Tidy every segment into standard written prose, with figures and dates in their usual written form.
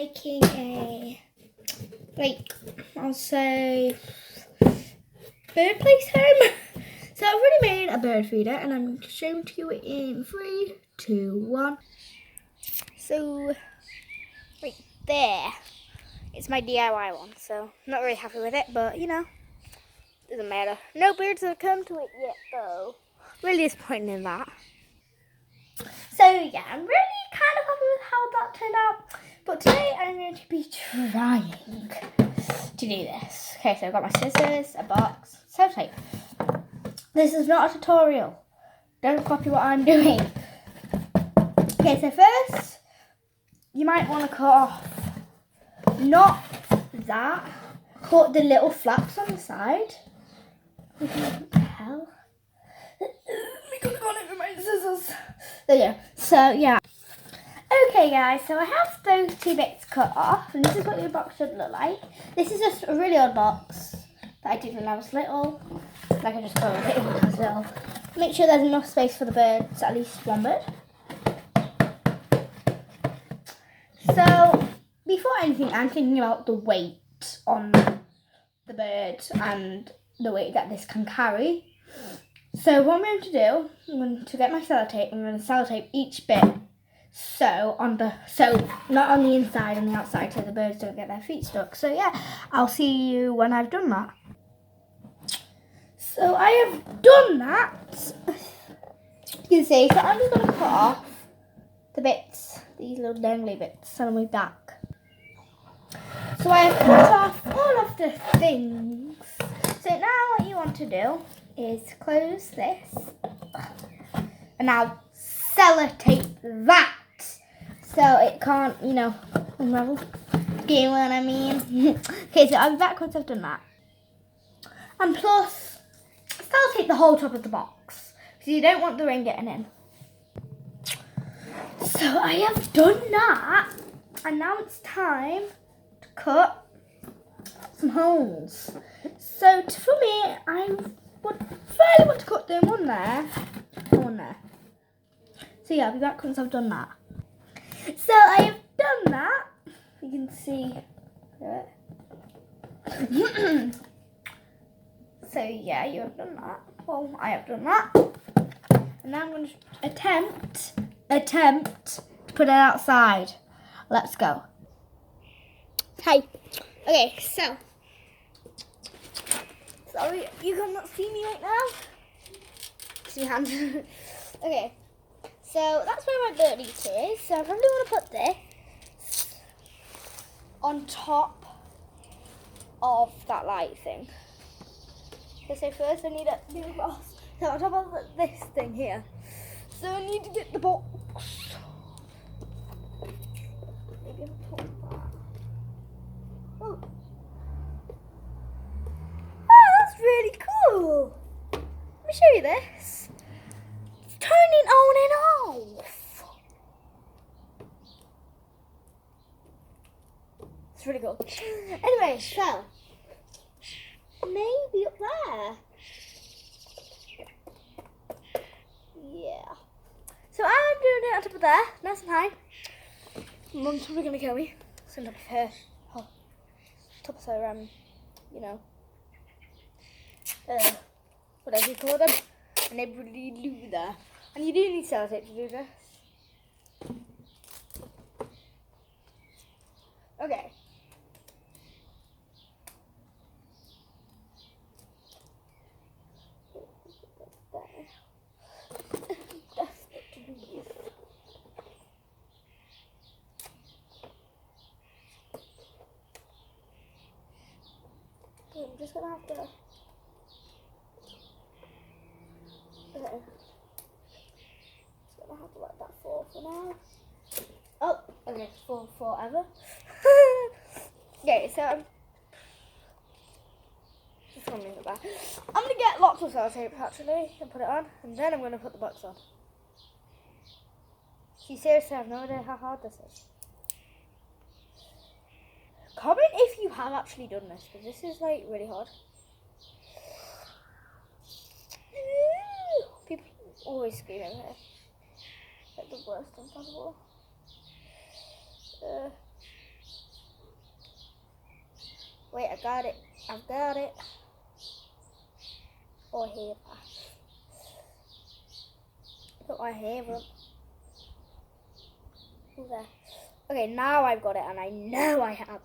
making a, like, I'll say, bird place home. So I've already made a bird feeder and I'm showing to you in 3, 2, 1. So, right there, it's my DIY one, so I'm not really happy with it, but you know, doesn't matter. No birds have come to it yet though. Really disappointed in that. So yeah, I'm really kind of happy with how that turned out. But today I'm going to be trying to do this. Okay, so I've got my scissors, a box, sellotape. This is not a tutorial. Don't copy what I'm doing. Okay, so first, you might want to cut off, not that, cut the little flaps on the side. What the hell? I could have gone over my scissors. There you go. So, yeah. Okay, guys, so I have those 2 bits cut off, and this is what your box should look like. This is just a really old box that I did when I was little. Like, I just got it when I was little. Make sure there's enough space for the birds, at least one bird. So, before anything, I'm thinking about the weight on the bird and the weight that this can carry. So what I'm going to do, I'm going to get my sellotape. I'm going to sellotape each bit. So not on the inside, on the outside, so the birds don't get their feet stuck. So yeah, I'll see you when I've done that. So I have done that. You can see. So I'm just going to cut off the bits, these little dangly bits, on my back. So I have cut off all of the things. So now what you want to do is close this and now sellotape that so it can't, you know, unravel. Do you know what I mean? Okay, so I'll be back once I've done that. And plus, sellotape the whole top of the box because you don't want the ring getting in. So I have done that, and now it's time to cut some holes. So for me, I would fairly want to cut them one there and one there. So yeah, I'll be back once I've done that. So I have done that. You can see it. So yeah, you have done that. Well, I have done that. And now I'm going to attempt to put it outside. Let's go. Hi. Okay, so. Sorry, you cannot see me right now. See my hand. Okay, so that's where my bird eater is. So I probably want to put this on top of that light thing. Okay, so first I need to do the box. So on top of this thing here. So I need to get the box. Maybe on top of that. Oh. Really cool. Let me show you this. It's turning on and off. It's really cool. Anyway, so maybe up there. Yeah. So I'm doing it on top of there, nice and high. Mum's probably gonna kill me. It's on top of her. Oh, top of her, you know. Whatever you call them, and everybody do that. And you do need sellotape to do this. Okay. I'm just gonna have to. Okay. Just gonna have to let that fall for now. Oh, okay, for forever. Okay, so I'm just gonna move it back. I'm gonna get lots of sellotape actually and put it on, and then I'm gonna put the box on. See, seriously, I have no idea how hard this is. Comment if you have actually done this, because this is like really hard. People always scream in here. Like the worst thing possible. Wait, I got it. I've got it. Oh, I hear that. Oh, I hear them. Who's there? Okay, now I've got it, and I know I have.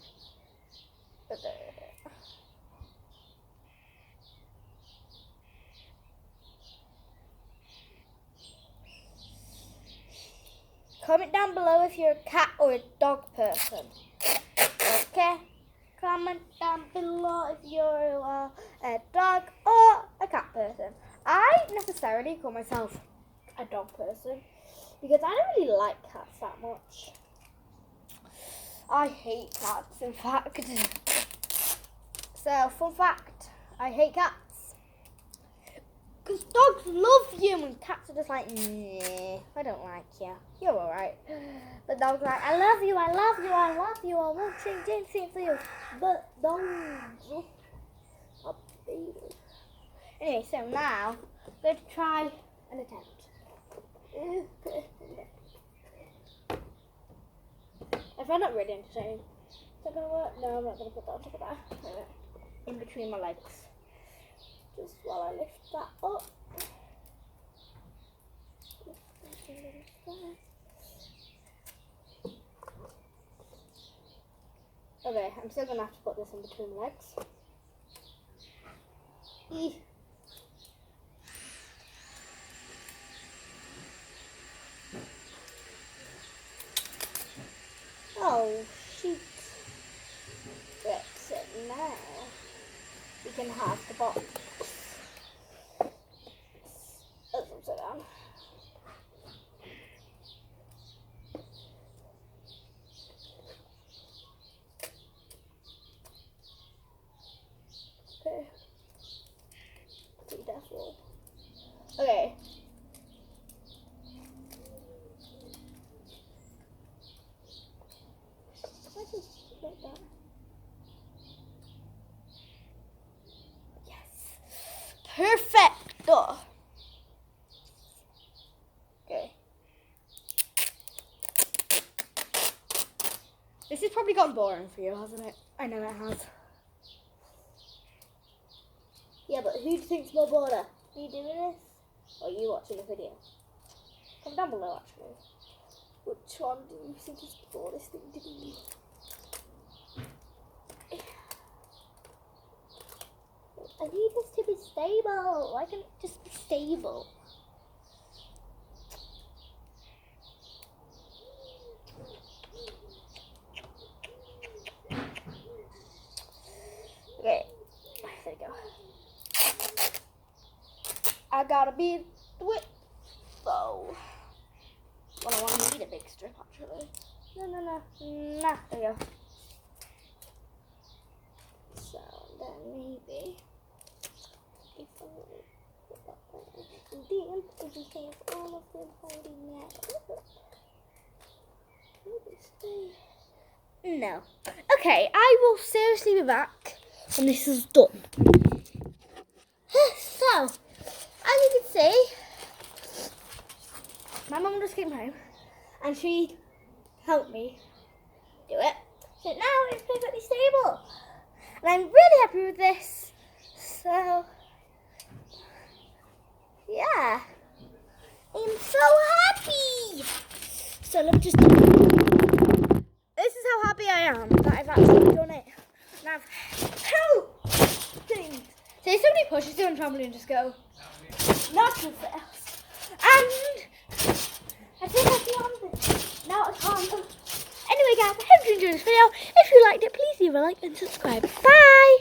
Comment down below if you're a cat or a dog person. Okay? Comment down below if you're a dog or a cat person. I necessarily call myself a dog person because I don't really like cats that much. I hate cats, in fact. So, fun fact, I hate cats. Because dogs love you and cats are just like, nah, I don't like you. You're alright. But dogs are like, I love you, I love you, I love you, I want same for you. But dogs are babies. Anyway, so now I'm going to try an attempt. I found that really entertaining. Is that going to work? No, I'm not going to put that on top of that. In between my legs. Just while I lift that up. Okay, I'm still going to have to put this in between my legs. Oh, shoot. That's it now. We can have the box. Let's upside down. Okay. Be careful. Okay. I just like that. Perfecto. Okay. This has probably gotten boring for you, hasn't it? I know it has. Yeah, but who do you think's more bored? Me doing this or you watching the video? Comment down below, actually. Which one do you think is the boredest thing to do? I need this to be stable. Why can't it just be stable? Okay, there we go. I gotta be the width, though. Well, I want to need a big strip, actually. No. Nah, there we go. So, then maybe... if I put that there. And then, we can have all of them holding that. No. Okay, I will seriously be back when this is done. So, as you can see, my mum just came home and she helped me do it. So now it's perfectly stable. And I'm really happy with this. So, yeah. I'm so happy. So let me just... This is how happy I am that I've actually done it. And I've helped things. So if somebody pushes you on trampoline, just go, natural fails. And I think that's the answer. Now I can't. Anyway guys, I hope you enjoyed this video. If you liked it, please leave a like and subscribe. Bye!